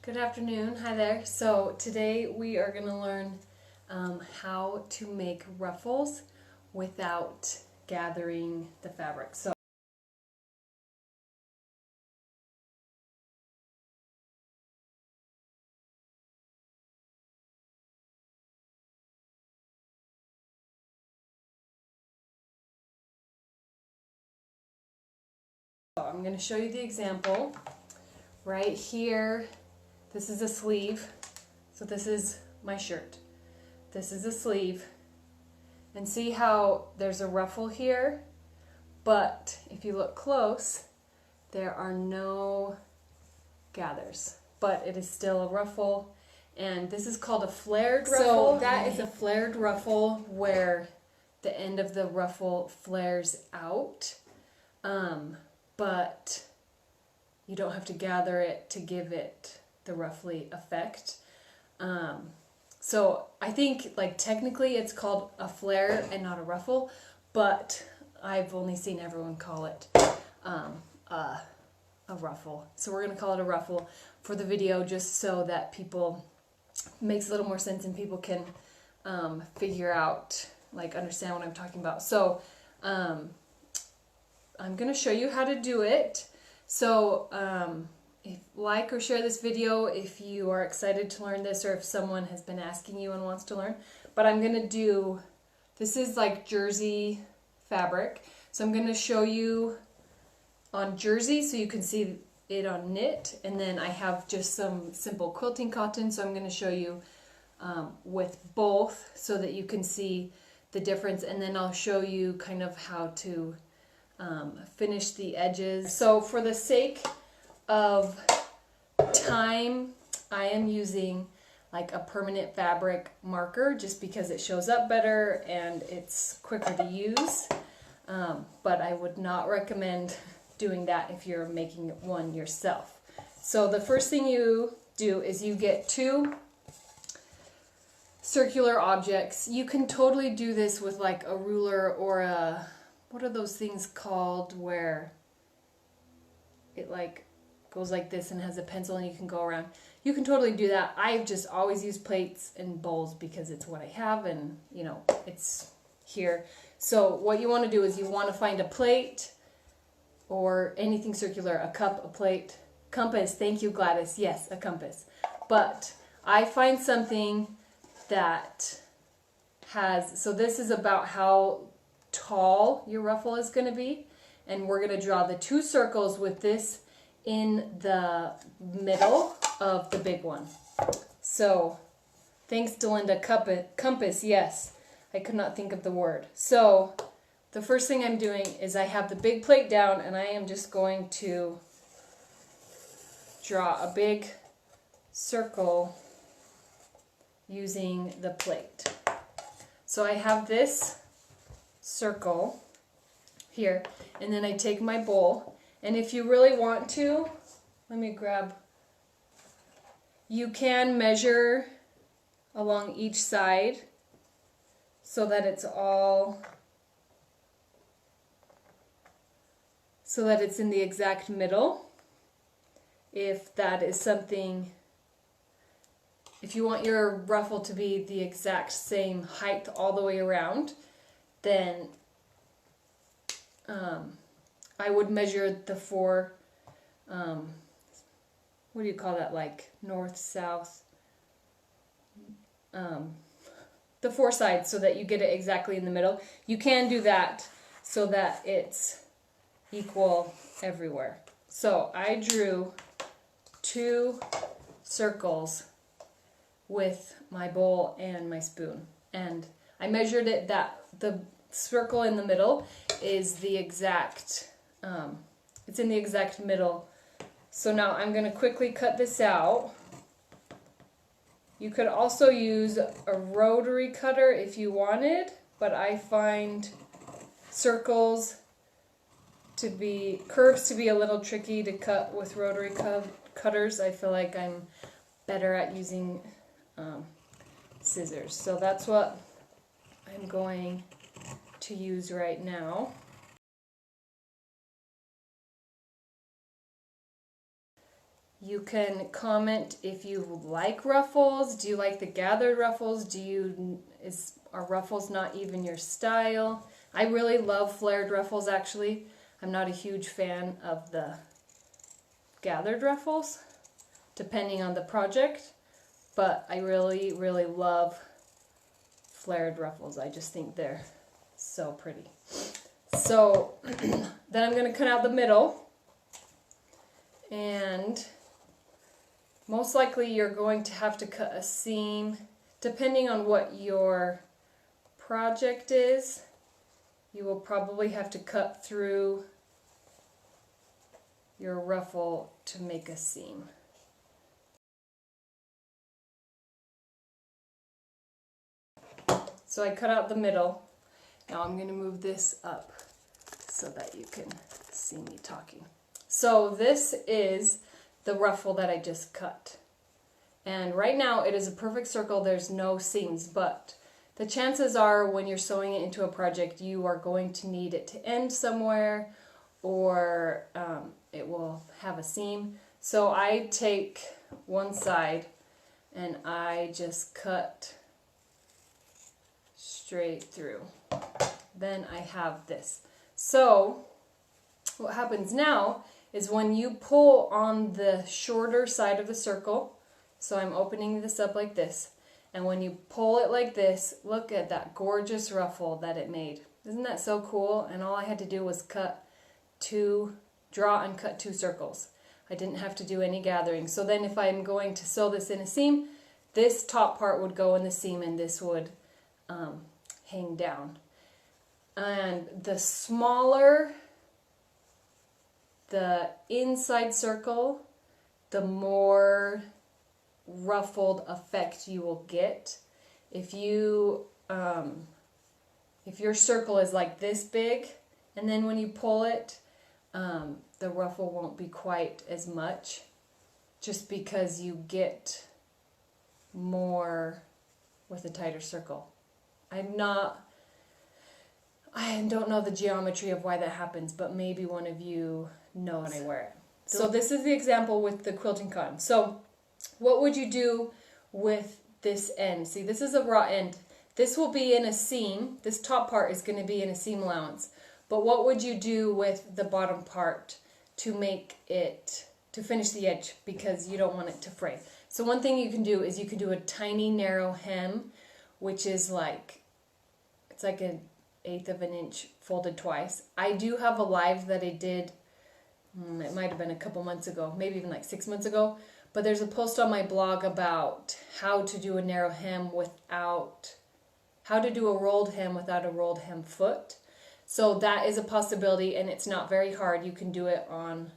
Good afternoon. Hi there. So today we are going to learn how to make ruffles without gathering the fabric. So I'm going to show you the example right here. This is a sleeve. So this is my shirt. This is a sleeve. And see how there's a ruffle here? But if you look close, there are no gathers. But it is still a ruffle. And this is called a flared ruffle. So that is a flared ruffle where the end of the ruffle flares out. But you don't have to gather it to give it the ruffly effect. So I think technically it's called a flare and not a ruffle, but I've only seen everyone call it a ruffle. So we're going to call it a ruffle for the video just so that makes a little more sense and people can figure out, understand what I'm talking about. So I'm going to show you how to do it. So like or share this video if you are excited to learn this or if someone has been asking you and wants to learn. But I'm going to do, this is like jersey fabric. So I'm going to show you on jersey so you can see it on knit. And then I have just some simple quilting cotton. So I'm going to show you with both so that you can see the difference. And then I'll show you kind of how to finish the edges. So for the sake of time, I am using a permanent fabric marker just because it shows up better and it's quicker to use. But I would not recommend doing that if you're making one yourself. So the first thing you do is you get two circular objects. You can totally do this with a ruler or a, what are those things called where it goes like this and has a pencil and you can go around. You can totally do that. I've just always used plates and bowls because it's what I have and it's here. So what you want to do is you want to find a plate or anything circular, a cup, a plate, compass. Thank you, Gladys. Yes, a compass. But I find something that has, so this is about how tall your ruffle is going to be, and we're going to draw the two circles with this in the middle of the big one. So thanks, Delinda. Compass, yes, I could not think of the word. So the first thing I'm doing is I have the big plate down and I am just going to draw a big circle using the plate. So I have this circle here, and then I take my bowl, and if you really want to, let me grab, you can measure along each side so that it's all, so that it's in the exact middle. If that is something, if you want your ruffle to be the exact same height all the way around, then I would measure the four, what do you call that, north, south, the four sides so that you get it exactly in the middle. You can do that so that it's equal everywhere. So I drew two circles with my bowl and my spoon, and I measured it that the circle in the middle is the exact, it's in the exact middle. So now I'm going to quickly cut this out. You could also use a rotary cutter if you wanted, but I find circles to be, curves to be a little tricky to cut with rotary cutters. I feel like I'm better at using scissors. So that's what I'm going to use right now. You can comment if you like ruffles. Do you like the gathered ruffles? Are ruffles not even your style? I really love flared ruffles actually. I'm not a huge fan of the gathered ruffles, depending on the project, but I really, really love flared ruffles. I just think they're so pretty. So then I'm going to cut out the middle, and most likely you're going to have to cut a seam depending on what your project is. You will probably have to cut through your ruffle to make a seam. So I cut out the middle. Now I'm going to move this up so that you can see me talking. So this is the ruffle that I just cut. And right now it is a perfect circle. There's no seams, but the chances are when you're sewing it into a project, you are going to need it to end somewhere, or it will have a seam. So I take one side and I just cut straight through. Then I have this. So what happens now is when you pull on the shorter side of the circle, so I'm opening this up like this, and when you pull it like this, look at that gorgeous ruffle that it made. Isn't that so cool? And all I had to do was draw and cut 2 circles. I didn't have to do any gathering. So then if I'm going to sew this in a seam, this top part would go in the seam and this would hang down. And the smaller the inside circle, the more ruffled effect you will get. If your circle is like this big, and then when you pull it, the ruffle won't be quite as much, just because you get more with a tighter circle. I don't know the geometry of why that happens, but maybe one of you knows when I wear it. So this is the example with the quilting cotton. So what would you do with this end? See, this is a raw end. This will be in a seam. This top part is going to be in a seam allowance. But what would you do with the bottom part to finish the edge, because you don't want it to fray? So one thing you can do is you can do a tiny narrow hem, which is it's like an 1/8 of an inch folded twice. I do have a live that I did, it might have been a couple months ago, maybe even like 6 months ago, but there's a post on my blog about how to do a narrow hem how to do a rolled hem without a rolled hem foot. So that is a possibility, and it's not very hard. You can do it on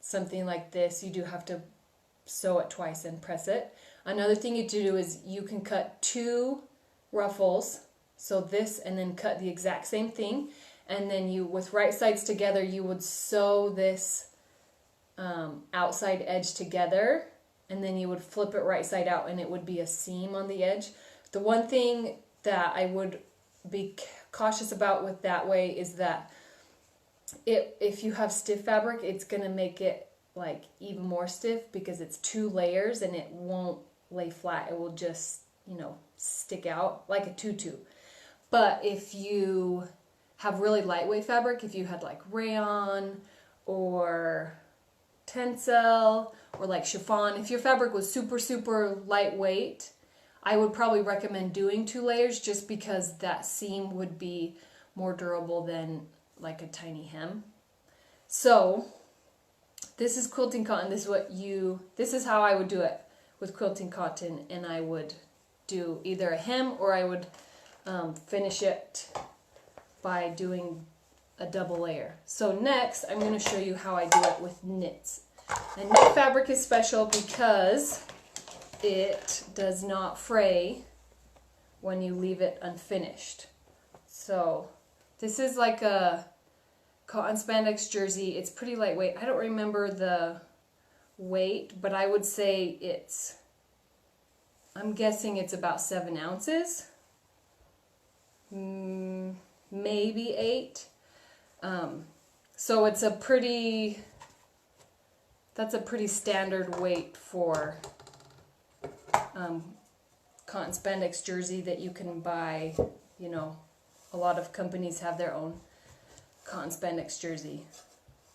something like this. You do have to sew it twice and press it. Another thing you do is you can cut 2 ruffles, so this, and then cut the exact same thing, and then you, with right sides together, you would sew this outside edge together, and then you would flip it right side out, and it would be a seam on the edge. The one thing that I would be cautious about with that way is that if you have stiff fabric, it's going to make it like even more stiff, because it's 2 layers and it won't lay flat. It will just, stick out like a tutu. But if you have really lightweight fabric, if you had like rayon or tencel or like chiffon, if your fabric was super, super lightweight, I would probably recommend doing 2 layers, just because that seam would be more durable than like a tiny hem. So this is quilting cotton. This is how I would do it with quilting cotton, and I would do either a hem, or I would finish it by doing a double layer. So next I'm going to show you how I do it with knits. And knit fabric is special because it does not fray when you leave it unfinished. So this is like a cotton spandex jersey. It's pretty lightweight. I don't remember the weight, but I would say I'm guessing it's about 7 ounces. Maybe 8. So it's a pretty that's a pretty standard weight for cotton spandex jersey that you can buy. You know, a lot of companies have their own cotton spandex jersey.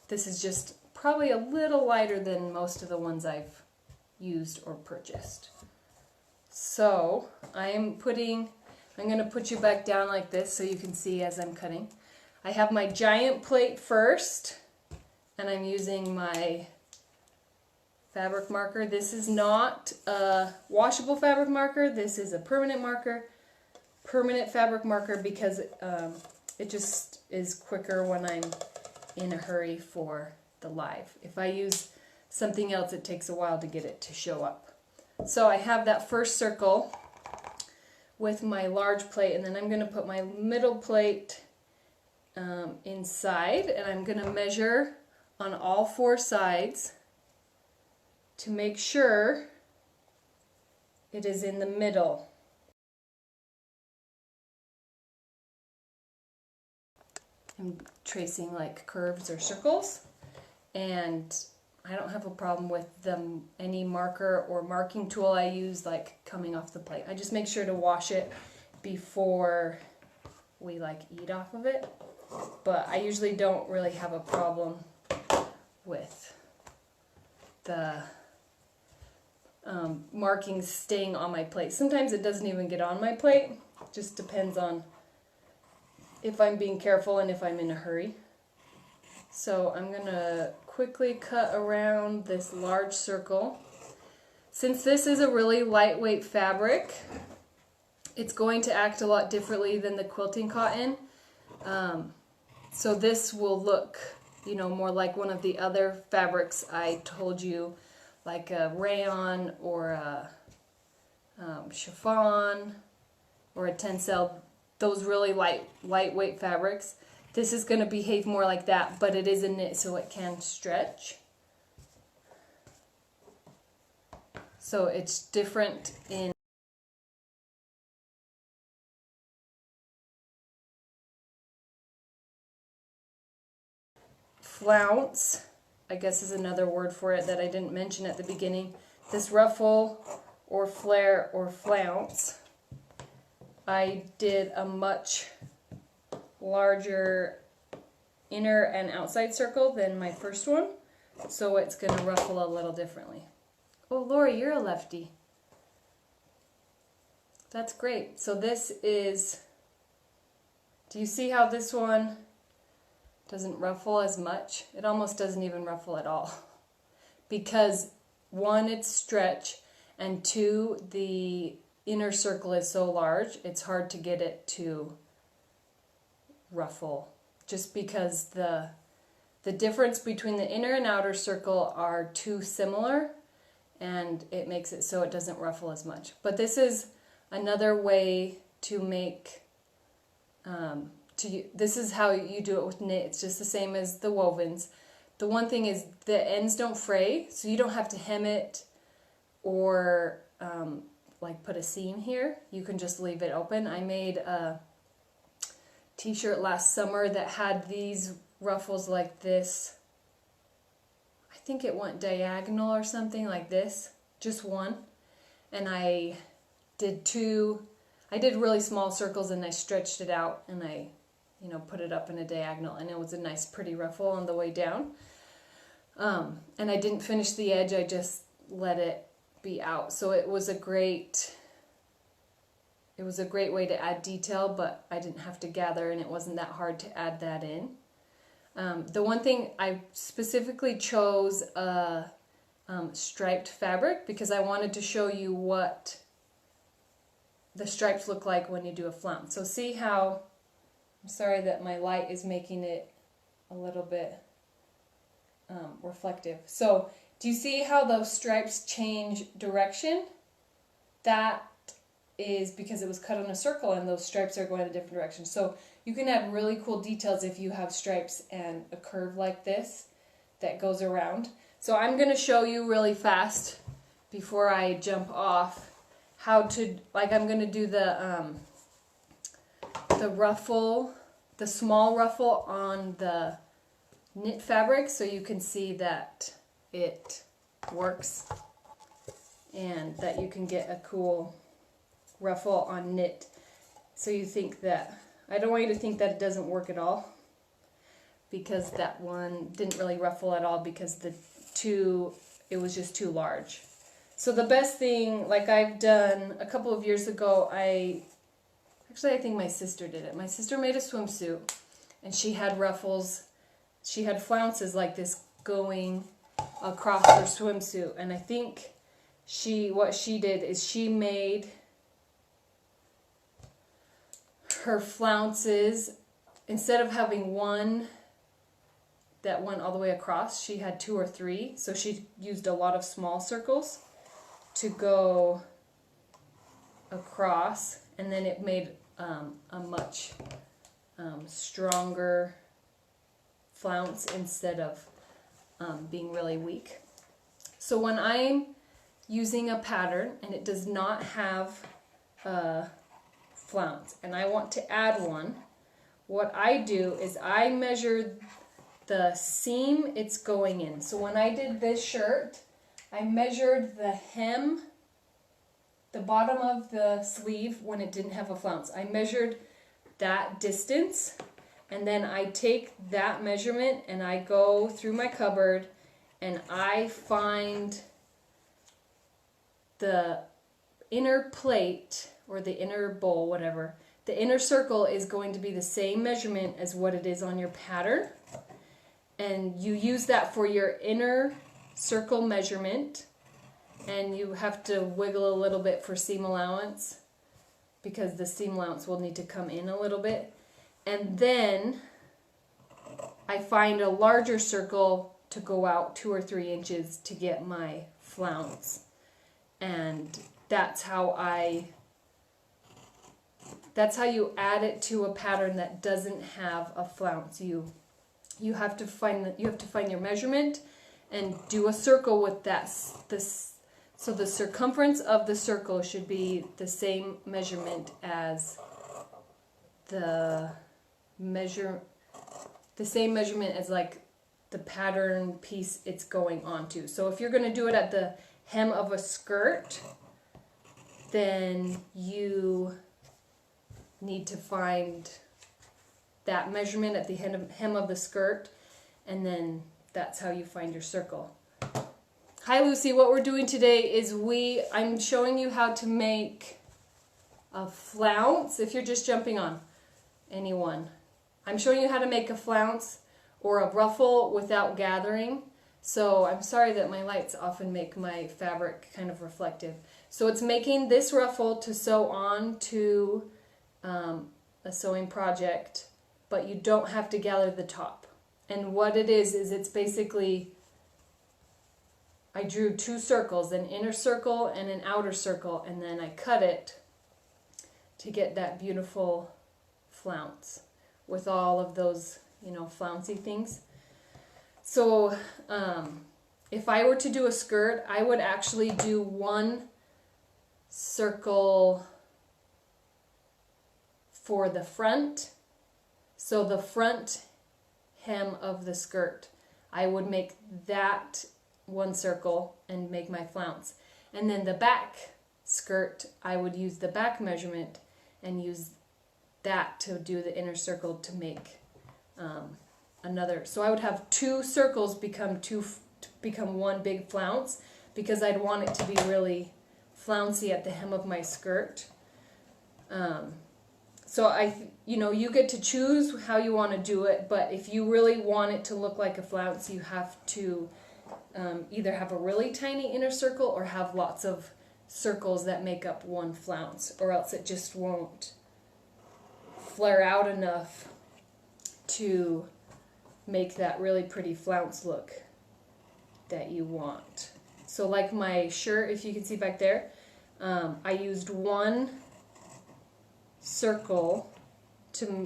This is just probably a little lighter than most of the ones I've used or purchased. So I'm going to put you back down like this so you can see as I'm cutting. I have my giant plate first, and I'm using my fabric marker. This is not a washable fabric marker. This is a permanent fabric marker, because it just is quicker when I'm in a hurry for the live. If I use something else, it takes a while to get it to show up. So I have that first circle with my large plate, and then I'm going to put my middle plate inside, and I'm going to measure on all 4 sides to make sure it is in the middle. I'm tracing like curves or circles, and I don't have a problem with any marker or marking tool I use like coming off the plate. I just make sure to wash it before we like eat off of it, but I usually don't really have a problem with the markings staying on my plate. Sometimes it doesn't even get on my plate. Just depends on if I'm being careful and if I'm in a hurry. So I'm going to quickly cut around this large circle. Since this is a really lightweight fabric, it's going to act a lot differently than the quilting cotton. So this will look, you know, more like one of the other fabrics I told you, like a rayon or a chiffon or a tencel, those really lightweight fabrics. This is going to behave more like that, but it is a knit, so it can stretch. So it's different in flounce, I guess is another word for it that I didn't mention at the beginning. This ruffle or flare or flounce, I did a much larger inner and outside circle than my first one, so it's going to ruffle a little differently. Oh, Lori, you're a lefty. That's great. So this is, do you see how this one doesn't ruffle as much? It almost doesn't even ruffle at all, because 1, it's stretch, and 2, the inner circle is so large, it's hard to get it to ruffle, just because the difference between the inner and outer circle are too similar, and it makes it so it doesn't ruffle as much. But this is another way to make this is how you do it with knit. It's just the same as the wovens. The one thing is the ends don't fray, so you don't have to hem it or like put a seam here. You can just leave it open. I made a t-shirt last summer that had these ruffles like this. I think it went diagonal or something like this, just one. And I did really small circles, and I stretched it out, and I, you know, put it up in a diagonal, and it was a nice pretty ruffle on the way down. And I didn't finish the edge, I just let it be out. So it was a great way to add detail, but I didn't have to gather, and it wasn't that hard to add that in. The one thing, I specifically chose a striped fabric because I wanted to show you what the stripes look like when you do a flounce. So see how, I'm sorry that my light is making it a little bit reflective. So do you see how those stripes change direction? That is because it was cut on a circle, and those stripes are going in a different direction. So you can add really cool details if you have stripes and a curve like this that goes around. So I'm going to show you really fast before I jump off how to, like, I'm going to do the ruffle, the small ruffle on the knit fabric, so you can see that it works and that you can get a cool ruffle on knit. So you think that, I don't want you to think that it doesn't work at all, because that one didn't really ruffle at all because it was just too large. So the best thing, like I've done a couple of years ago, I think my sister did it. My sister made a swimsuit and she had ruffles, she had flounces like this going across her swimsuit, and I think what she did is she made her flounces, instead of having one that went all the way across, she had 2 or 3, so she used a lot of small circles to go across, and then it made a much stronger flounce instead of being really weak. So when I'm using a pattern and it does not have a flounce and I want to add one, what I do is I measure the seam it's going in. So when I did this shirt, I measured the hem, the bottom of the sleeve when it didn't have a flounce. I measured that distance, and then I take that measurement and I go through my cupboard and I find the inner plate or the inner bowl, whatever. The inner circle is going to be the same measurement as what it is on your pattern. And you use that for your inner circle measurement, and you have to wiggle a little bit for seam allowance because the seam allowance will need to come in a little bit. And then I find a larger circle to go out 2 or 3 inches to get my flounce. And that's how you add it to a pattern that doesn't have a flounce. You have to find your measurement and do a circle with that. So the circumference of the circle should be the same measurement as the same measurement as like the pattern piece it's going onto. So if you're going to do it at the hem of a skirt, then you need to find that measurement at the hem of the skirt, and then that's how you find your circle. Hi Lucy, what we're doing today is I'm showing you how to make a flounce. If you're just jumping on, anyone, I'm showing you how to make a flounce or a ruffle without gathering. So I'm sorry that my lights often make my fabric kind of reflective. So it's making this ruffle to sew on to a sewing project, but you don't have to gather the top. And what it is it's basically, I drew 2 circles, an inner circle and an outer circle, and then I cut it to get that beautiful flounce with all of those, flouncy things. So if I were to do a skirt, I would actually do 1 circle for the front. So the front hem of the skirt, I would make that 1 circle and make my flounce. And then the back skirt, I would use the back measurement and use that to do the inner circle to make another. So I would have 2 circles become 1 big flounce, because I'd want it to be really flouncy at the hem of my skirt. So you get to choose how you want to do it, but if you really want it to look like a flounce, you have to either have a really tiny inner circle or have lots of circles that make up 1 flounce, or else it just won't flare out enough to make that really pretty flounce look that you want. So like my shirt, if you can see back there, I used 1 circle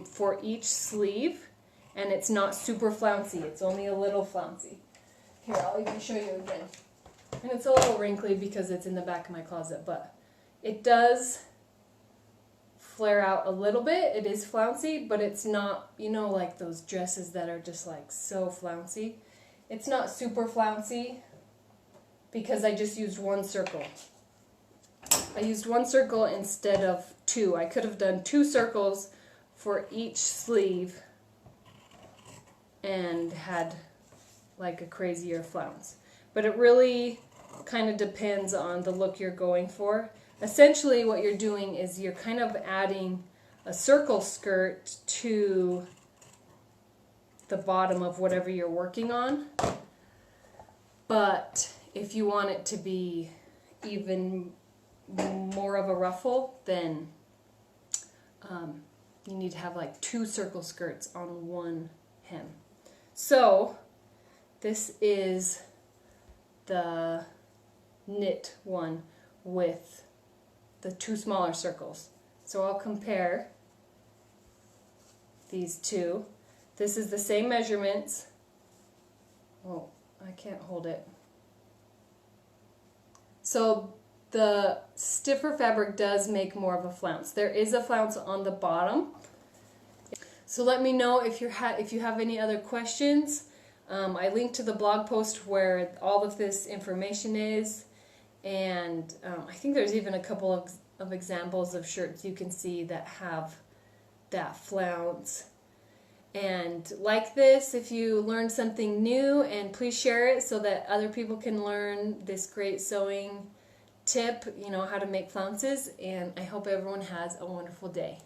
for each sleeve, and it's not super flouncy, it's only a little flouncy. Here, I'll even show you again. And it's a little wrinkly because it's in the back of my closet, but it does flare out a little bit. It is flouncy, but it's not, like those dresses that are just like so flouncy. It's not super flouncy, because I just used one circle. I used one circle instead of two. I could have done 2 circles for each sleeve and had like a crazier flounce. But it really kind of depends on the look you're going for. Essentially what you're doing is you're kind of adding a circle skirt to the bottom of whatever you're working on. But if you want it to be even more of a ruffle, then you need to have like 2 circle skirts on one hem. So this is the knit one with the 2 smaller circles. So I'll compare these two. This is the same measurements. Oh, I can't hold it. So the stiffer fabric does make more of a flounce. There is a flounce on the bottom. So let me know if you have any other questions. I linked to the blog post where all of this information is, and I think there's even a couple of examples of shirts you can see that have that flounce. And like this, if you learned something new, and please share it so that other people can learn this great sewing tip, you know, how to make flounces. And I hope everyone has a wonderful day.